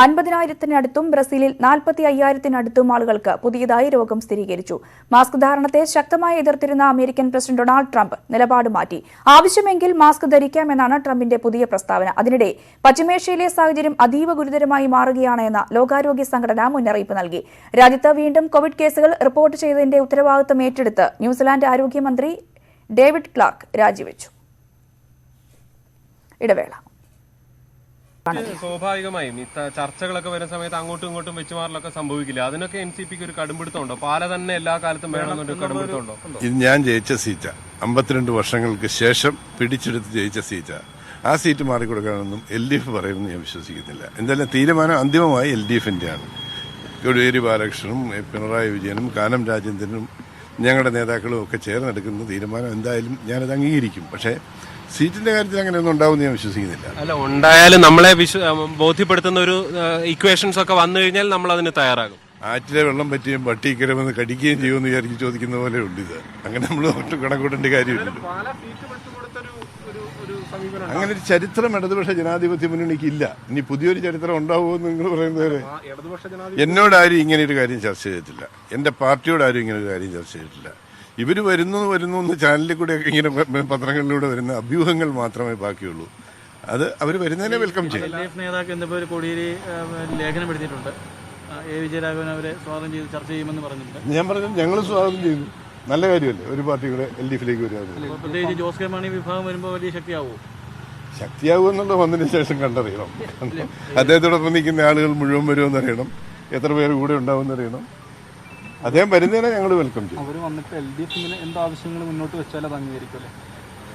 50,000-നടുത്തും ബ്രസീലിൽ 45,000-നടുത്തും ആളുകൾക്ക് പുതിയതായി രോഗം സ്ഥിരീകരിച്ചു. മാസ്ക് ധാരണത്തെ ശക്തമായി എതിർത്തിരുന്ന അമേരിക്കൻ പ്രസിഡന്റ് ഡൊണാൾഡ് ട്രംപ് നിലപാട് മാറ്റി. ആവശ്യമെങ്കിൽ മാസ്ക് ധരിക്കാമെന്നാണ് ട്രംപിന്റെ പുതിയ പ്രസ്താവന. അതിനിടെ പശ്ചിമേഷ്യയിലെ സാഹചര്യം അതീവ ഗുരുതരമായി മാറുകയാണ് എന്ന ലോകാരോഗ്യ സംഘടന മുന്നറിയിപ്പ് നൽകി. രാജ്യത്ത് വീണ്ടും കോവിഡ് കേസുകൾ റിപ്പോർട്ട് ചെയ്തതിന്റെ ഉത്തരവാദിത്തം ഏറ്റെടുത്ത് ന്യൂസിലാൻഡ് ആരോഗ്യമന്ത്രി ഡേവിഡ് ക്ലാർക്ക് രാജിവെച്ചു. ഇടവേള. സ്വാഭാവികമായും ഈ ചർച്ചകളൊക്കെ വരുന്ന സമയത്ത് അങ്ങോട്ടും ഇങ്ങോട്ടും വെച്ചുമാറലൊക്കെ സംഭവിക്കില്ല. അതിനൊക്കെ NCPക്ക് ഒരു കടുംപിടുത്തമുണ്ടോ? പാല തന്നെ എല്ലാ കാലത്തും വേണമെന്നൊരു കടുംപിടുത്തമുണ്ടോ? ഇത് ഞാൻ ജയിച്ച സീറ്റാ. 52 വർഷങ്ങൾക്ക് ശേഷം പിടിച്ചെടുത്ത് ജയിച്ച സീറ്റാ. ആ സീറ്റ് മാറിക്കൊടുക്കാനൊന്നും LDF പറയുമെന്ന് ഞാൻ വിശ്വസിക്കുന്നില്ല. എന്തായാലും തീരുമാനം അന്തിമമായി LDFന്റെയാണ്. കോടിയേരി ബാലകൃഷ്ണനും പിണറായി വിജയനും കാനം രാജേന്ദ്രനും ഞങ്ങളുടെ നേതാക്കളും ഒക്കെ ചേർന്നെടുക്കുന്ന തീരുമാനം എന്തായാലും ഞാനത് അംഗീകരിക്കും. പക്ഷേ സീറ്റിന്റെ കാര്യത്തിൽ അങ്ങനെയൊന്നും ഉണ്ടാവുമെന്ന് ഞാൻ വിശ്വസിക്കുന്നില്ല. അല്ല, ഉണ്ടായാലും നമ്മളെ ബോധ്യപ്പെടുത്തുന്ന ഒരു ഇക്വേഷൻസ് ഒക്കെ വന്നു കഴിഞ്ഞാൽ നമ്മൾ അതിന് തയ്യാറാകും. ആറ്റിലെ വെള്ളം പറ്റുകയും പട്ടിക്കരമെന്ന് കടിക്കുകയും ചെയ്യുമെന്ന് വിചാരിച്ച് ചോദിക്കുന്ന പോലെ ഉണ്ട് ഇത്. അങ്ങനെ നമ്മൾ ഒട്ടും കണക്കൂട്ടേണ്ട കാര്യമില്ലല്ലോ. അങ്ങനെ ഒരു ചരിത്രം ഇടതുപക്ഷ ജനാധിപത്യ മുന്നണിക്ക് ഇല്ല. ഇനി പുതിയൊരു ചരിത്രം ഉണ്ടാവുമെന്ന് നിങ്ങൾ പറയുന്നത് എന്നോടാരും ഇങ്ങനെ ഒരു കാര്യം ചർച്ച ചെയ്തിട്ടില്ല. എന്റെ പാർട്ടിയോടാരും ഇങ്ങനെ ഒരു കാര്യം ചർച്ച ചെയ്തിട്ടില്ല. ഇവർ വരുന്നു എന്ന് ചാനലിൽ കൂടെയൊക്കെ ഇങ്ങനെ പത്രങ്ങളിലൂടെ വരുന്ന അഭ്യൂഹങ്ങൾ മാത്രമേ ബാക്കിയുള്ളൂ. അത് അവർ വരുന്നതിനെ വെൽക്കം ചെയ്യും. നേതാക്കൾ കോടിയേരി ലേഖനം എഴുതിയിട്ടുണ്ട്. വിജയരാഘവൻ അവരെ സ്വാഗതം ചെയ്ത് ചർച്ച ചെയ്യുമെന്ന് പറഞ്ഞിട്ടുണ്ട്. ഞാൻ പറഞ്ഞു, ഞങ്ങൾ സ്വാഗതം ചെയ്തു. നല്ല കാര്യമല്ലേ ഒരു പാർട്ടികളെ LDFിലേക്ക് വരിക. പ്രത്യേകിച്ച് ജോസ് കെ മാണി വിഭാഗം വരുമ്പോൾ വലിയ ശക്തിയാവുമോ? ശക്തിയാകുമെന്നുള്ള വന്നതിന് ശേഷം കണ്ടറിയണം. അദ്ദേഹത്തോടൊപ്പം നിൽക്കുന്ന ആളുകൾ മുഴുവൻ വരുമെന്നറിയണം. എത്ര പേര് കൂടെ ഉണ്ടാവുമെന്നറിയണം. അദ്ദേഹം വരുന്നതിനെ ഞങ്ങൾ വെൽക്കം ചെയ്യും.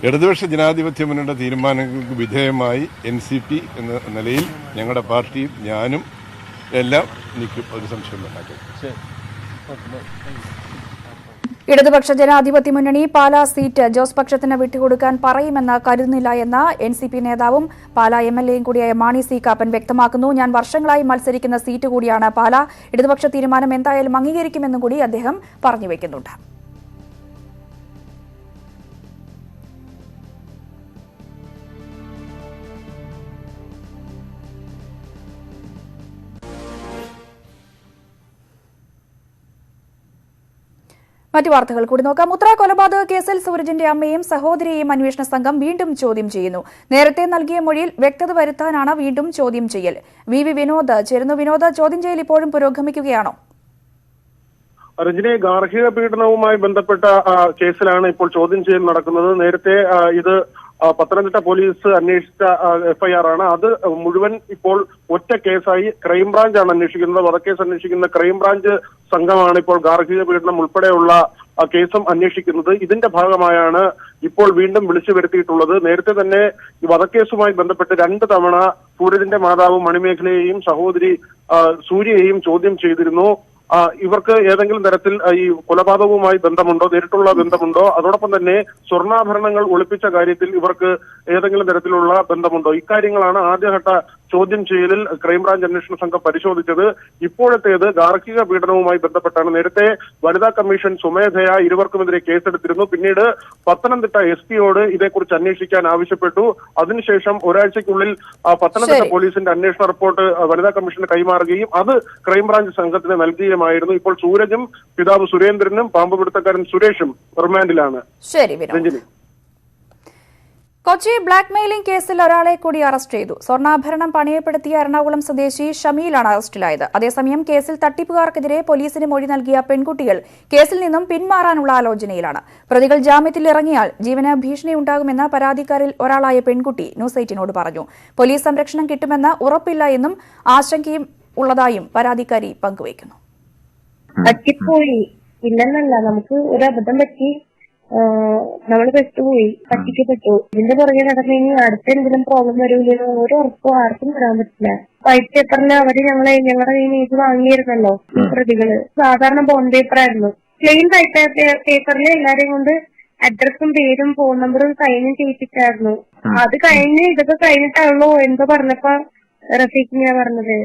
ഇടതുപക്ഷ ജനാധിപത്യ മുന്നണിയുടെ തീരുമാനങ്ങൾക്ക് വിധേയമായി NCP എന്ന നിലയിൽ ഞങ്ങളുടെ പാർട്ടിയും ഞാനും എല്ലാം നിൽക്കും. ഒരു സംശയം ഉണ്ടാക്കും. ഇടതുപക്ഷ ജനാധിപത്യ മുന്നണി പാലാ സീറ്റ് ജോസ് പക്ഷത്തിന് വിട്ടുകൊടുക്കാൻ പറയുമെന്ന് കരുതുന്നില്ല എന്ന് NCP നേതാവും പാലാ MLAയും കൂടിയായ മാണി സി കാപ്പൻ വ്യക്തമാക്കുന്നു. ഞാൻ വർഷങ്ങളായി മത്സരിക്കുന്ന സീറ്റ് കൂടിയാണ് പാലാ. ഇടതുപക്ഷ തീരുമാനം എന്തായാലും അംഗീകരിക്കുമെന്നും കൂടി അദ്ദേഹം പറഞ്ഞുവെക്കുന്നുണ്ട്. മറ്റു വാർത്തകൾ കൂടി നോക്കാം. മുത്ര കൊലപാതക കേസിൽ സൂരജിന്റെ അമ്മയെയും സഹോദരിയെയും അന്വേഷണ സംഘം വീണ്ടും ചോദ്യം ചെയ്യുന്നു. നേരത്തെ നൽകിയ മൊഴിയിൽ വ്യക്തത വരുത്താനാണ് വീണ്ടും ചോദ്യം ചെയ്യൽ. വി വിനോദ് ചേരുന്നു. വിനോദ്, ചോദ്യം ചെയ്യൽ ഇപ്പോഴും പുരോഗമിക്കുകയാണോ? രഞ്ജിനി, ഗാർഹിക പീഡനവുമായി ബന്ധപ്പെട്ട കേസിലാണ് ഇപ്പോൾ ചോദ്യം ചെയ്യൽ നടക്കുന്നത്. നേരത്തെ ഇത് പത്തനംതിട്ട പോലീസ് അന്വേഷിച്ച എഫ്ഐആർ ആണ്. അത് മുഴുവൻ ഇപ്പോൾ ഒറ്റ കേസായി ക്രൈംബ്രാഞ്ചാണ് അന്വേഷിക്കുന്നത്. വധക്കേസ് അന്വേഷിക്കുന്ന ക്രൈംബ്രാഞ്ച് സംഘമാണ് ഇപ്പോൾ ഗാർഹിക പീഡനം ഉൾപ്പെടെയുള്ള കേസും അന്വേഷിക്കുന്നത്. ഇതിന്റെ ഭാഗമായാണ് ഇപ്പോൾ വീണ്ടും വിളിച്ചു വരുത്തിയിട്ടുള്ളത്. നേരത്തെ തന്നെ ഈ വധക്കേസുമായി ബന്ധപ്പെട്ട് 2 തവണ സൂരജിന്റെ മാതാവ് മണിമേഖലയെയും സഹോദരി സൂര്യയെയും ചോദ്യം ചെയ്തിരുന്നു. ഇവർക്ക് ഏതെങ്കിലും തരത്തിൽ ഈ കൊലപാതകവുമായി ബന്ധമുണ്ടോ, നേരിട്ടുള്ള ബന്ധമുണ്ടോ, അതോടൊപ്പം തന്നെ സ്വർണ്ണാഭരണങ്ങൾ ഒളിപ്പിച്ച കാര്യത്തിൽ ഇവർക്ക് ഏതെങ്കിലും തരത്തിലുള്ള ബന്ധമുണ്ടോ, ഇക്കാര്യങ്ങളാണ് ആദ്യഘട്ട ചോദ്യം ചെയ്യലിൽ ക്രൈംബ്രാഞ്ച് അന്വേഷണ സംഘം പരിശോധിച്ചത്. ഇപ്പോഴത്തേത് ഗാർഹിക പീഡനവുമായി ബന്ധപ്പെട്ടാണ്. നേരത്തെ വനിതാ കമ്മീഷൻ സ്വമേധയാ ഇരുവർക്കുമെതിരെ കേസെടുത്തിരുന്നു. പിന്നീട് പത്തനംതിട്ട എസ്പിയോട് ഇതേക്കുറിച്ച് അന്വേഷിക്കാൻ ആവശ്യപ്പെട്ടു. അതിനുശേഷം ഒരാഴ്ചയ്ക്കുള്ളിൽ പത്തനംതിട്ട പോലീസിന്റെ അന്വേഷണ റിപ്പോർട്ട് വനിതാ കമ്മീഷന് കൈമാറുകയും അത് ക്രൈംബ്രാഞ്ച് സംഘത്തിന് നൽകുകയുമായിരുന്നു. ഇപ്പോൾ സൂരജും പിതാവ് സുരേന്ദ്രനും പാമ്പുപിടുത്തക്കാരൻ സുരേഷും റിമാൻഡിലാണ്. രഞ്ജിനി, കൊച്ചി ബ്ലാക്ക് മെയിലിംഗ് കേസിൽ ഒരാളെ കൂടി അറസ്റ്റ് ചെയ്തു. സ്വർണ്ണാഭരണം പണയപ്പെടുത്തിയ എറണാകുളം സ്വദേശി ഷമീലാണ് അറസ്റ്റിലായത്. അതേസമയം കേസിൽ തട്ടിപ്പുകാർക്കെതിരെ പോലീസിന് മൊഴി നൽകിയ പെൺകുട്ടികൾ കേസിൽ നിന്നും പിന്മാറാനുള്ള ആലോചനയിലാണ്. പ്രതികൾ ജാമ്യത്തിൽ ഇറങ്ങിയാൽ ജീവന് ഭീഷണിയുണ്ടാകുമെന്ന് പരാതിക്കാരിൽ ഒരാളായ പെൺകുട്ടി ന്യൂസ് 18നോട് പറഞ്ഞു. പോലീസ് സംരക്ഷണം കിട്ടുമെന്ന് ഉറപ്പില്ല എന്നും ആശങ്കയും ഉള്ളതായും പരാതിക്കാരി പങ്കുവയ്ക്കുന്നു. പറ്റിപ്പോയി ഇല്ലെന്നല്ല, നമുക്ക് ഒരു അബദ്ധം പറ്റി, നമ്മൾ പെട്ടുപോയി, പറ്റിക്കപ്പെട്ടു. ഇതിന്റെ പുറകെ നടന്നെങ്കിൽ അടുത്ത എന്തെങ്കിലും പ്രോബ്ലം വരൂലെന്ന് ഒരു ഉറപ്പും ആർക്കും വരാൻ പറ്റില്ല. വൈറ്റ് പേപ്പറിൽ അവര് ഞങ്ങളുടെ കയ്യിൽ ഇത് വാങ്ങിയിരുന്നല്ലോ ഈ പ്രതികള്. സാധാരണ ബോണ്ട് പേപ്പർ ആയിരുന്നു. പ്ലെയിൻ വൈറ്റ് പേപ്പറിൽ എല്ലാരെയും കൊണ്ട് അഡ്രസ്സും പേരും ഫോൺ നമ്പറും സൈനും ചെയ്യിപ്പിച്ചായിരുന്നു. അത് കഴിഞ്ഞ് ഇതൊക്കെ കഴിഞ്ഞിട്ടാണല്ലോ എന്തോ പറഞ്ഞപ്പോ റഫീഖിനെയാ പറഞ്ഞത്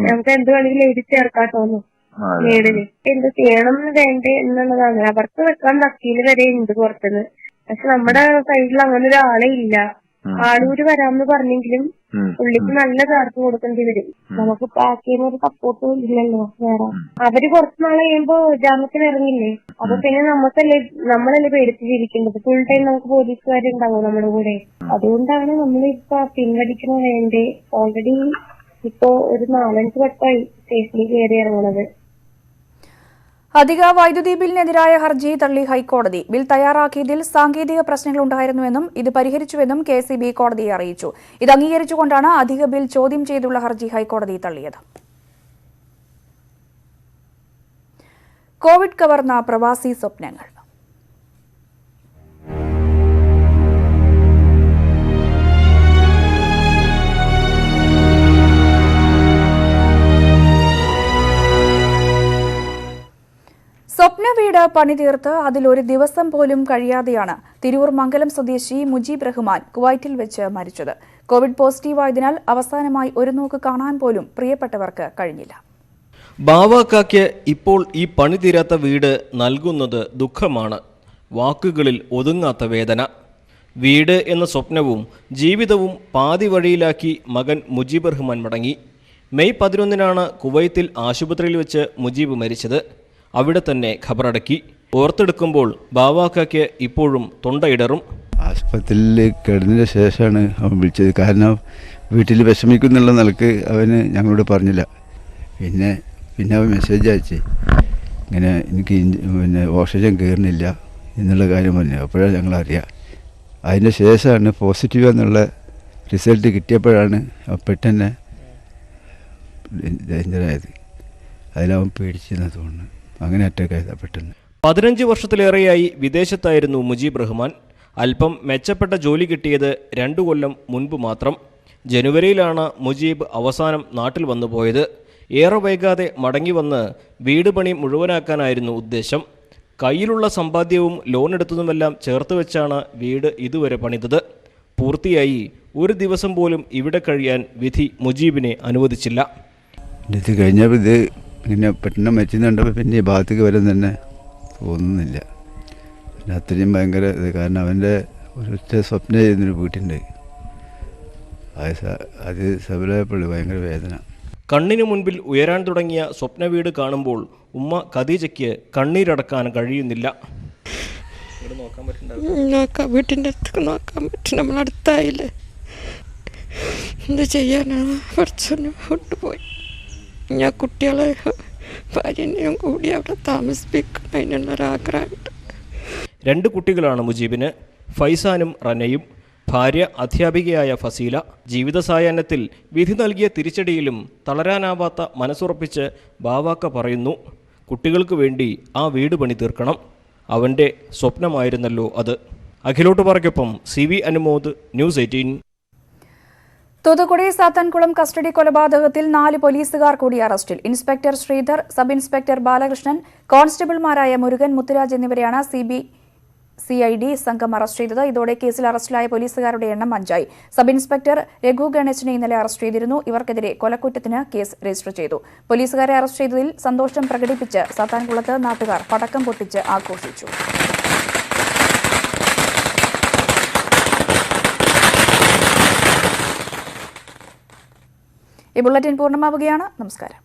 നമുക്ക് എന്ത് വേണമെങ്കിലും എഴുതി ചേർക്കാട്ടോന്നു. മേടിന് എന്ത് ചെയ്യണം എന്ന് വേണ്ടേ എന്നുള്ളതാണ്. അവർക്ക് വെക്കാൻ വക്കീല് വരെ ഉണ്ട് പുറത്തുനിന്ന്. പക്ഷെ നമ്മുടെ സൈഡിൽ അങ്ങനെ ഒരാളെ ഇല്ല. ആളൂര് വരാമെന്ന് പറഞ്ഞെങ്കിലും പുള്ളിക്ക് നല്ല ചാർജ് കൊടുക്കേണ്ടി വരും. നമുക്ക് ബാക്കിയൊന്നും ഒരു സപ്പോർട്ടും ഇല്ലല്ലോ വേറെ. അവര് കുറച്ചു നാൾ കഴിയുമ്പോ ജാമ്യത്തിന് ഇറങ്ങില്ലേ, അപ്പൊ പിന്നെ നമ്മളല്ലേ പേടിച്ച് ജീവിക്കേണ്ടത്. ഫുൾ ടൈം നമുക്ക് പോലീസുകാരുണ്ടാവും നമ്മുടെ കൂടെ. അതുകൊണ്ടാണ് നമ്മളിപ്പോ പിൻവലിക്കണ വേണ്ടേ. ഓൾറെഡി ഇപ്പോ ഒരു 4-5 വട്ടമായി സ്റ്റേഷനിൽ കയറി ഇറങ്ങണത്. അധിക വൈദ്യുതി ബില്ലിനെതിരായ ഹർജി തള്ളി ഹൈക്കോടതി. ബിൽ തയ്യാറാക്കിയതിൽ സാങ്കേതിക പ്രശ്നങ്ങളുണ്ടായിരുന്നുവെന്നും ഇത് പരിഹരിച്ചുവെന്നും KCB കോടതിയെ അറിയിച്ചു. ഇത് അംഗീകരിച്ചുകൊണ്ടാണ് അധിക ബിൽ ചോദ്യം ചെയ്തുള്ള ഹർജി ഹൈക്കോടതി തള്ളിയത്. കോവിഡ് കവർന്ന പ്രവാസി സ്വപ്നങ്ങൾ. സ്വപ്ന വീട് പണിതീർത്ത് അതിലൊരു ദിവസം പോലും കഴിയാതെയാണ് തിരൂർ മംഗലം സ്വദേശി മുജീബ് റഹ്മാൻ കുവൈറ്റിൽ വെച്ച് മരിച്ചത്. കോവിഡ് പോസിറ്റീവായതിനാൽ അവസാനമായി ഒരു നോക്ക് കാണാൻ പോലും പ്രിയപ്പെട്ടവർക്ക് കഴിഞ്ഞില്ല. ബാവാക്കാക്ക് ഇപ്പോൾ ഈ പണി തീരാത്ത വീട് നൽകുന്നത് ദുഃഖമാണ്. വാക്കുകളിൽ ഒതുങ്ങാത്ത വേദന. വീട് എന്ന സ്വപ്നവും ജീവിതവും പാതി വഴിയിലാക്കി മകൻ മുജീബ് റഹ്മാൻ മടങ്ങി. മെയ് 11 കുവൈത്തിൽ ആശുപത്രിയിൽ വെച്ച് മുജീബ് മരിച്ചത്. അവിടെ തന്നെ ഖബറടക്കി. ഓർത്തെടുക്കുമ്പോൾ ബാവാക്കാക്ക് ഇപ്പോഴും തൊണ്ടയിടറും. ആശുപത്രിയിൽ കിടന്നതിന് ശേഷമാണ് അവൻ വിളിച്ചത്. കാരണം വീട്ടിൽ വിഷമിക്കുന്നുള്ള നിലക്ക് അവന് ഞങ്ങളോട് പറഞ്ഞില്ല. പിന്നെ അവൻ മെസ്സേജ് അയച്ച് ഇങ്ങനെ എനിക്ക് ഓക്സിജൻ കയറുന്നില്ല എന്നുള്ള കാര്യം പറഞ്ഞു. അപ്പോഴാണ് ഞങ്ങളറിയാം. അതിന് ശേഷമാണ് പോസിറ്റീവ് എന്നുള്ള റിസൾട്ട് കിട്ടിയപ്പോഴാണ് പെട്ടെന്ന് ഡേഞ്ചറായത്. അതിലവൻ പേടിച്ചെന്ന് തോന്നുന്നു. അങ്ങനെ അറ്റാക്കായത് പെട്ടെന്ന്. 15 വർഷത്തിലേറെയായി വിദേശത്തായിരുന്നു മുജീബ് റഹ്മാൻ. അല്പം മെച്ചപ്പെട്ട ജോലി കിട്ടിയത് 2 കൊല്ലം മുൻപ് മാത്രം. ജനുവരിയിലാണ് മുജീബ് അവസാനം നാട്ടിൽ വന്നു പോയത്. ഏറെ വൈകാതെ മടങ്ങി വന്ന് വീട് പണി മുഴുവനാക്കാനായിരുന്നു ഉദ്ദേശം. കയ്യിലുള്ള സമ്പാദ്യവും ലോൺ എടുത്തതുമെല്ലാം ചേർത്ത് വെച്ചാണ് വീട് ഇതുവരെ പണിതത്. പൂർത്തിയായി ഒരു ദിവസം പോലും ഇവിടെ കഴിയാൻ വിധി മുജീബിനെ അനുവദിച്ചില്ല. ഇത് കഴിഞ്ഞപ്പോൾ ഇത് ഇങ്ങനെ പെട്ടെന്ന് മരിച്ചുന്നുണ്ടപ്പോൾ പിന്നെ ഈ ഭാഗത്തേക്ക് വരാൻ തന്നെ തോന്നുന്നില്ല. പിന്നെ അത്രയും ഭയങ്കര ഇത്. കാരണം അവൻ്റെ ഒരൊറ്റ സ്വപ്നം ചെയ്യുന്നൊരു വീട്ടുണ്ട്. അത് സബലമായപ്പോൾ ഭയങ്കര വേദന. കണ്ണിനു മുൻപിൽ ഉയരാൻ തുടങ്ങിയ സ്വപ്ന വീട് കാണുമ്പോൾ ഉമ്മ ഖദീജയ്ക്ക് കണ്ണീരടക്കാൻ കഴിയുന്നില്ല. നോക്കാം, വീട്ടിൻ്റെ അടുത്തേക്ക് നോക്കാൻ പറ്റും. നമ്മളടുത്തായില്ലേ, എന്ത് ചെയ്യാനാണ്? പഠിച്ചൊന്ന് കൊണ്ടുപോയി. ഞാൻ കുട്ടികളെ ഭാര്യനെയും കൂടി അവിടെ താമസിപ്പിക്കണം, അതിനുള്ളൊരാഗ്രഹമുണ്ട്. 2 കുട്ടികളാണ് മുജീബിന്, ഫൈസാനും റനയും. ഭാര്യ അധ്യാപികയായ ഫസീല. ജീവിത സായാഹ്നത്തിൽ വിധി നൽകിയ തിരിച്ചടിയിലും തളരാനാവാത്ത മനസ്സുറപ്പിച്ച് ബാവാക്ക പറയുന്നു, കുട്ടികൾക്ക് വേണ്ടി ആ വീട് പണി തീർക്കണം. അവൻ്റെ സ്വപ്നമായിരുന്നല്ലോ അത്. അഖിലോട്ടുപാറയ്ക്കൊപ്പം CV Anumod, news 18. Thoothukudi Sathankulam custody കൊലപാതകത്തിൽ 4 പോലീസുകാർ കൂടി അറസ്റ്റിൽ. Inspector Sridhar, sub inspector Balakrishnan, കോൺസ്റ്റബിൾമാരായ മുരുകൻ, മുത്തുരാജ് എന്നിവരെയാണ് CID സംഘം അറസ്റ്റ് ചെയ്തത്. ഇതോടെ കേസിൽ അറസ്റ്റിലായ പോലീസുകാരുടെ എണ്ണം 5ആയി. സബ് ഇൻസ്പെക്ടർ രഘു ഗണേശിനെ ഇന്നലെ അറസ്റ്റ് ചെയ്തിരുന്നു. ഇവർക്കെതിരെ കൊലക്കുറ്റത്തിന് കേസ് രജിസ്റ്റർ ചെയ്തു. പോലീസുകാരെ അറസ്റ്റ് ചെയ്തതിൽ സന്തോഷം പ്രകടിപ്പിച്ച് സാത്താൻകുളത്ത് നാട്ടുകാർ പടക്കം പൊട്ടിച്ച് ആഘോഷിച്ചു. ഈ ബുള്ളറ്റിൻ പൂർണ്ണമാവുകയാണ്. നമസ്കാരം.